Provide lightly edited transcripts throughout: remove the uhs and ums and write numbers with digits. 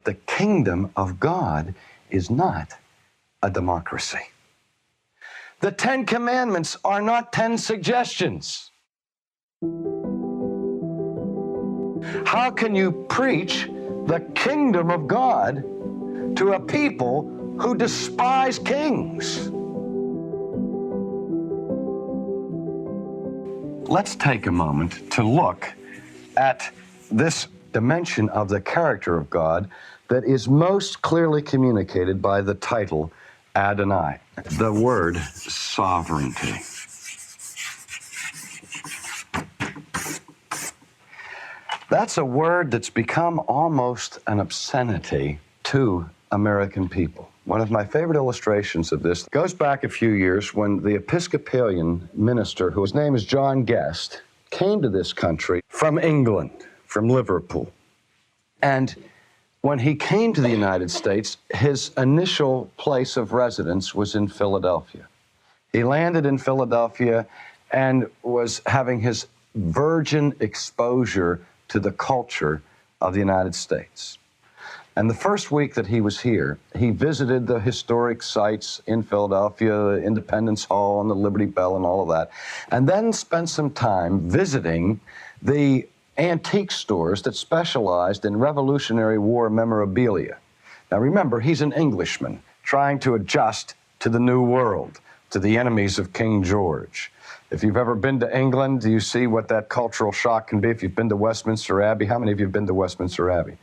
The kingdom of God is not a democracy. The 10 Commandments are not 10 suggestions. How can you preach the kingdom of God to a people who despise kings? Let's take a moment to look at this dimension of the character of God that is most clearly communicated by the title Adonai, the word sovereignty. That's a word that's become almost an obscenity to American people. One of my favorite illustrations of this goes back a few years when the Episcopalian minister, whose name is John Guest, came to this country from England, from Liverpool. And when he came to the United States, his initial place of residence was in Philadelphia. He landed in Philadelphia and was having his virgin exposure to the culture of the United States. And the first week that he was here, he visited the historic sites in Philadelphia, Independence Hall and the Liberty Bell and all of that, and then spent some time visiting the antique stores that specialized in Revolutionary War memorabilia. Now remember, he's an Englishman trying to adjust to the new world, to the enemies of King George. If you've ever been to England, you see what that cultural shock can be. If you've been to Westminster Abbey, how many of you have been to Westminster Abbey?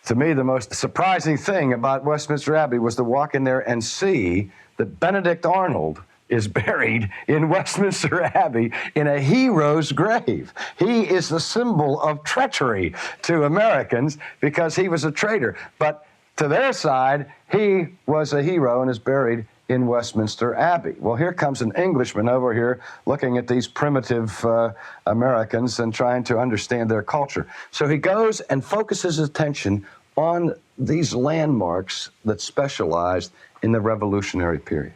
To me, the most surprising thing about Westminster Abbey was to walk in there and see that Benedict Arnold is buried in Westminster Abbey in a hero's grave. He is the symbol of treachery to Americans because he was a traitor. But to their side, he was a hero and is buried in Westminster Abbey. Well, here comes an Englishman over here looking at these primitive Americans and trying to understand their culture. So he goes and focuses his attention on these landmarks that specialized in the Revolutionary period.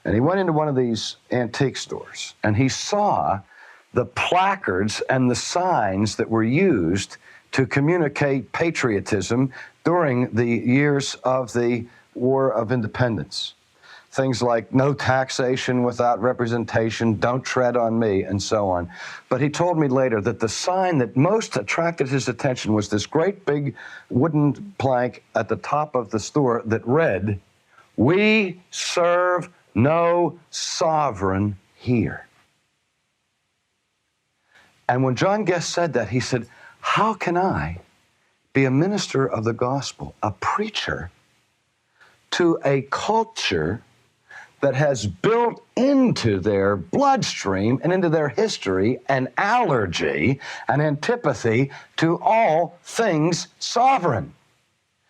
And he went into one of these antique stores and he saw the placards and the signs that were used to communicate patriotism during the years of the War of Independence. Things like no taxation without representation, don't tread on me, and so on. But he told me later that the sign that most attracted his attention was this great big wooden plank at the top of the store that read, "We serve no sovereign here." And when John Guest said that, he said, how can I be a minister of the gospel, a preacher to a culture that has built into their bloodstream and into their history an allergy, an antipathy to all things sovereign?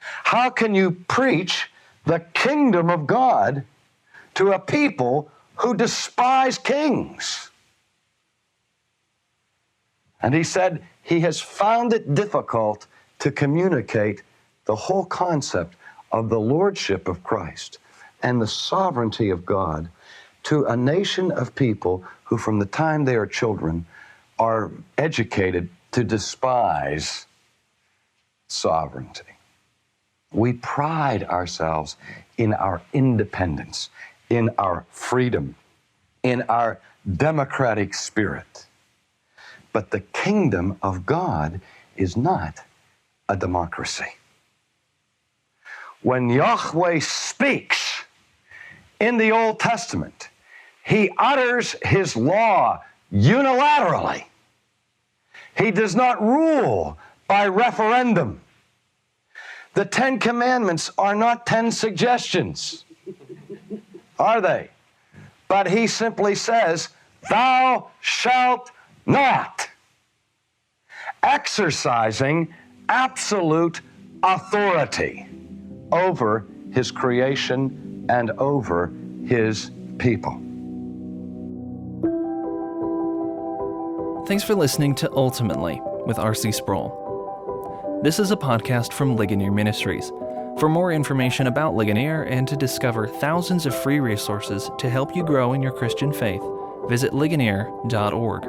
How can you preach the kingdom of God to a people who despise kings? And he said he has found it difficult to communicate the whole concept of the lordship of Christ and the sovereignty of God to a nation of people who from the time they are children are educated to despise sovereignty. We pride ourselves in our independence, in our freedom, in our democratic spirit. But the kingdom of God is not a democracy. When Yahweh speaks in the Old Testament, he utters his law unilaterally. He does not rule by referendum. The 10 Commandments are not 10 suggestions, are they? But he simply says, "Thou shalt not," exercising absolute authority over his creation and over his people. Thanks for listening to Ultimately with R.C. Sproul. This is a podcast from Ligonier Ministries. For more information about Ligonier and to discover thousands of free resources to help you grow in your Christian faith, visit ligonier.org.